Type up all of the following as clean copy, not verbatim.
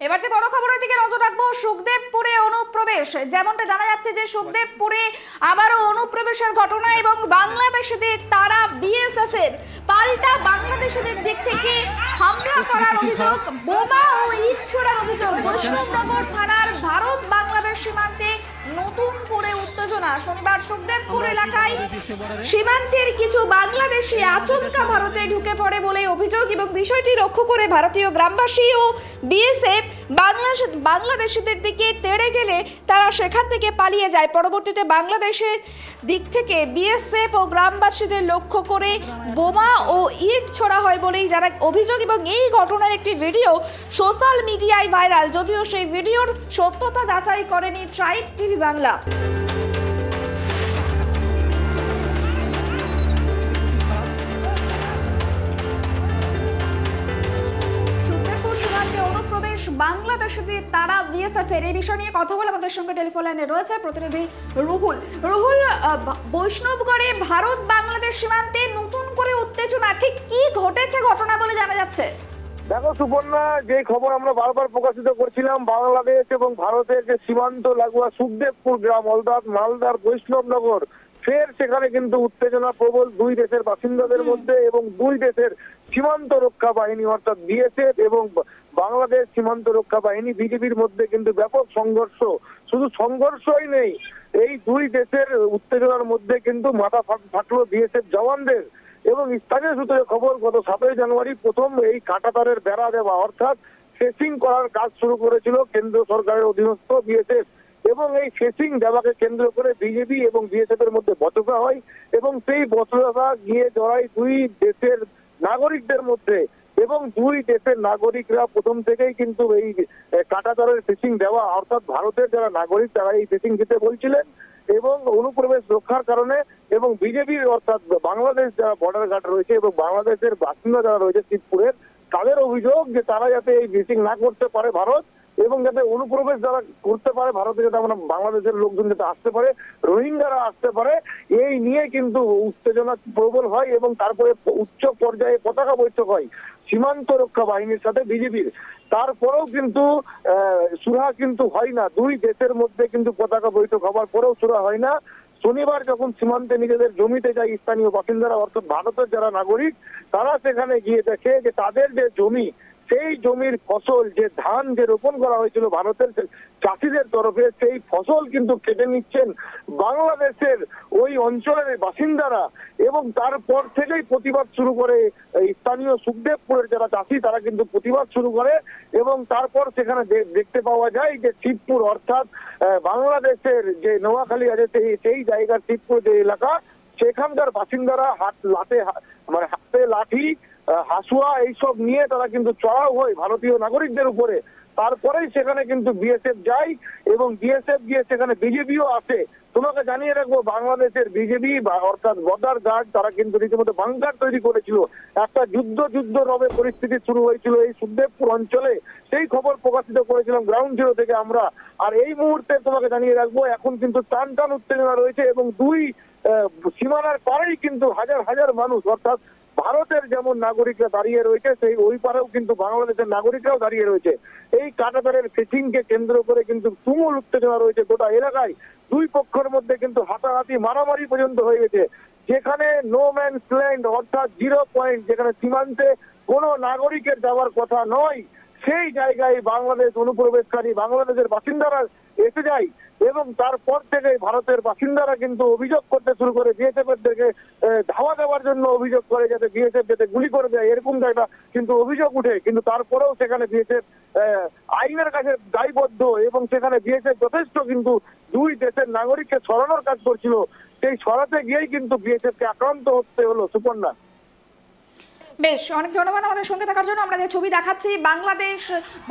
এবার যে বড় খবরের দিকে নজর রাখবো, সুখদেবপুরে অনুপ্রবেশ। যেমনটা জানা যাচ্ছে যে সুখদেবপুরে আবারও অনুপ্রবেশের ঘটনা এবং বাংলাদেশিদের তারা বিএসএফ এর পাল্টা বাংলাদেশিদের দিক থেকে হামলা করার অভিযোগ, বোমা ও ইট ছোড়ার অভিযোগ। বৈষ্ণবনগর থানার ভারত বাংলাদেশ সীমান্তে নতুন করে উত্তেজনা। শনিবার সুখদেবপুর এলাকায় সীমান্তের কিছু বাংলাদেশি আচমকা ভারতে ঢুকে পড়ে বলে অভিযোগ এবং বিষয়টি লক্ষ্য করে ভারতীয় গ্রামবাসী ও বিএসএফ বাংলাদেশিদের দিকে তেড়ে গেলে তারা সেখান থেকে পালিয়ে যায়। পরবর্তীতে বাংলাদেশের দিক থেকে বিএসএফ ও গ্রামবাসীদের লক্ষ্য করে বোমা ও ইট ছোড়া হয় বলেই যারা অভিযোগ এবং এই ঘটনার একটি ভিডিও সোশ্যাল মিডিয়ায় ভাইরাল, যদিও সেই ভিডিওর সত্যতা যাচাই করেনি ট্রাইব টিভি বাংলা। বাংলাদেশিদের তারা বিএসএফ এর এই বিষয় নিয়ে কথা বলে আমাদের সঙ্গে টেলিফোন লাইনে রয়েছে প্রতিনিধি রুহুল। বৈষ্ণবগড়ে ভারত বাংলাদেশ সীমান্তে নতুন করে উত্তেজনা, ঠিক কি ঘটেছে ঘটনা বলে জানা যাচ্ছে? দেখো সুপর্ণা, যে খবর আমরা বারবার প্রকাশিত করছিলাম, বাংলাদেশ এবং ভারতের যে সীমান্ত লাগোয়া সুখদেবপুর গ্রাম অর্থাৎ মালদার বৈষ্ণবনগর, ফের সেখানে কিন্তু উত্তেজনা প্রবল দুই দেশের বাসিন্দাদের মধ্যে এবং দুই দেশের সীমান্ত রক্ষা বাহিনী অর্থাৎ বিএসএফ এবং বাংলাদেশ সীমান্ত রক্ষা বাহিনী বিজেপির মধ্যে কিন্তু ব্যাপক সংঘর্ষ। শুধু সংঘর্ষই নেই, এই দুই দেশের উত্তেজনার মধ্যে কিন্তু মাথা ফাটলো বিএসএফ জওয়ানদের। এবং স্থানীয় সূত্রে খবর, গত 7 জানুয়ারি প্রথম এই কাঁটাতারের বেড়া দেওয়া অর্থাৎ ফেসিং করার কাজ শুরু করেছিল কেন্দ্র সরকারের অধীনস্থ বিএসএফ এবং এই ফেসিং দেওয়াকে কেন্দ্র করে বিজেপি এবং বিএসএফ এর মধ্যে বচসা হয় এবং সেই বচসা গিয়ে জড়ায় দুই দেশের নাগরিকদের মধ্যে এবং দুই দেশের নাগরিকরা প্রথম থেকেই কিন্তু এই কাঁটাতারের ফেসিং দেওয়া অর্থাৎ ভারতের যারা নাগরিক তারা এই ফেসিং দিতে বলছিলেন এবং অনুপ্রবেশ রক্ষার কারণে এবং বিজেপির অর্থাৎ বাংলাদেশ যারা বর্ডার গার্ড রয়েছে এবং বাংলাদেশের বাসিন্দা যারা রয়েছে শিবপুরের, তাদের অভিযোগ যে তারা যাতে এই ফেসিং না করতে পারে ভারত এবং যাতে অনুপ্রবেশ যারা করতে পারে ভারতে, যাতে আমরা বাংলাদেশের লোকজন যাতে আসতে পারে, রোহিঙ্গারা আসতে পারে, এই নিয়ে কিন্তু উত্তেজনা প্রবল হয় এবং তারপরে উচ্চ পর্যায়ে পতাকা বৈঠক হয় সীমান্ত রক্ষা বাহিনীর সাথে বিজেপির। তারপরেও কিন্তু সুরাহা কিন্তু হয় না, দুই দেশের মধ্যে কিন্তু পতাকা বৈঠক হওয়ার পরেও সুরাহা হয় না। শনিবার যখন সীমান্তে নিজেদের জমিতে যায় স্থানীয় বাসিন্দারা অর্থাৎ ভারতের যারা নাগরিক, তারা সেখানে গিয়ে দেখে যে তাদের যে জমি, সেই জমির ফসল যে ধান যে রোপণ করা হয়েছিল ভারতের চাষিদের তরফে, সেই ফসল কিন্তু কেটে নিচ্ছেন বাংলাদেশের ওই অঞ্চলের বাসিন্দারা এবং তারপর থেকেই প্রতিবাদ শুরু করে স্থানীয় সুখদেবপুরের যারা চাষি, তারা কিন্তু প্রতিবাদ শুরু করে এবং তারপর সেখানে দেখতে পাওয়া যায় যে শিবপুর অর্থাৎ বাংলাদেশের যে নোয়াখালী আছে সেই জায়গার শিবপুর যে এলাকা, সেখানকার বাসিন্দারা হাতে লাঠি হাসুয়া এইসব নিয়ে তারা কিন্তু চড়াও হয় ভারতীয় নাগরিকদের উপরে। তারপরেই সেখানে কিন্তু বিএসএফ যায় এবং বিএসএফ গিয়ে সেখানে বিজেপিও আসে। তোমাকে জানিয়ে রাখবো, বাংলাদেশের বিজেপি অর্থাৎ বর্ডার গার্ড তারা কিন্তু রীতিমতো বাংকার তৈরি করেছিল, একটা যুদ্ধ রবে পরিস্থিতি শুরু হয়েছিল এই সুখদেবপুর অঞ্চলে, সেই খবর প্রকাশিত করেছিলাম গ্রাউন্ড জিরো থেকে আমরা। আর এই মুহূর্তে তোমাকে জানিয়ে রাখবো, এখন কিন্তু টান উত্তেজনা রয়েছে এবং দুই সীমানার পারেই কিন্তু হাজার মানুষ অর্থাৎ ভারতের যেমন নাগরিকরা দাঁড়িয়ে রয়েছে, সেই ওই পারেও কিন্তু বাংলাদেশের নাগরিকরাও দাঁড়িয়ে রয়েছে। এই কাঁটাতারের ফেসিং কে কেন্দ্র করে কিন্তু তুমুল উত্তেজনা রয়েছে গোটা এলাকায়। দুই পক্ষের মধ্যে কিন্তু হাতাহাতি মারামারি পর্যন্ত হয়ে গেছে, যেখানে নো ম্যানস ল্যান্ড অর্থাৎ 0 পয়েন্ট, যেখানে সীমান্তে কোনো নাগরিকের যাওয়ার কথা নয়, সেই জায়গায় বাংলাদেশ অনুপ্রবেশকারী বাংলাদেশের বাসিন্দারা এসে যায় এবং তারপর থেকে ভারতের বাসিন্দারা কিন্তু অভিযোগ করতে শুরু করে বিএসএফ এর থেকে ধাওয়া দেওয়ার জন্য অভিযোগ করে যাতে বিএসএফ যাতে গুলি করে দেয়, এরকম একটা কিন্তু অভিযোগ উঠে। কিন্তু তারপরেও সেখানে বিএসএফ আইনের কাছে দায়বদ্ধ এবং সেখানে বিএসএফ যথেষ্ট কিন্তু দুই দেশের নাগরিককে সরানোর কাজ করছিল, সেই সরাতে গিয়েই কিন্তু বিএসএফ কে আক্রান্ত হতে হলো। সুপর্ণা, বেশ, অনেক ধন্যবাদ আমাদের সঙ্গে থাকার জন্য। আমরা যে ছবি দেখাচ্ছি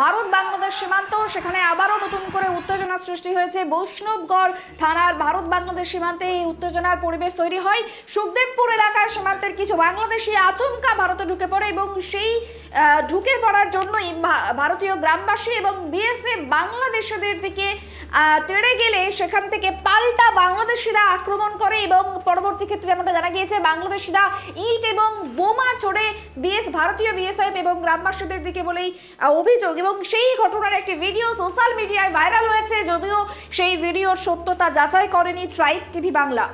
ভারত বাংলাদেশ সীমান্ত, সেখানে আবারও নতুন করে উত্তেজনা সৃষ্টি হয়েছে। বৈষ্ণবগড় থানার ভারত বাংলাদেশ সীমান্তে এই উত্তেজনার পরিবেশ তৈরি হয়। সুখদেবপুর এলাকার সীমান্তের কিছু বাংলাদেশি আচমকা ভারতে ঢুকে পড়ে এবং সেই ঢুকে পড়ার জন্যই ভারতীয় গ্রামবাসী এবং বিএসএফ বাংলাদেশিদের দিকে তেড়ে গেলে সেখান থেকে পাল্টা বাংলাদেশিরা আক্রমণ করে এবং পরবর্তী ক্ষেত্রে যেমনটা জানা গিয়েছে বাংলাদেশিরা ইট এবং বোমা ছড়ে ভারতীয় বিএসএফ এবং গ্রামবাসীদের দিকে বলেই অভিযোগ, এবং সেই ঘটনার একটি ভিডিও সোশ্যাল মিডিয়ায় ভাইরাল হয়েছে, যদিও সেই ভিডিওর সত্যতা যাচাই করেনি ট্রাইব টিভি বাংলা।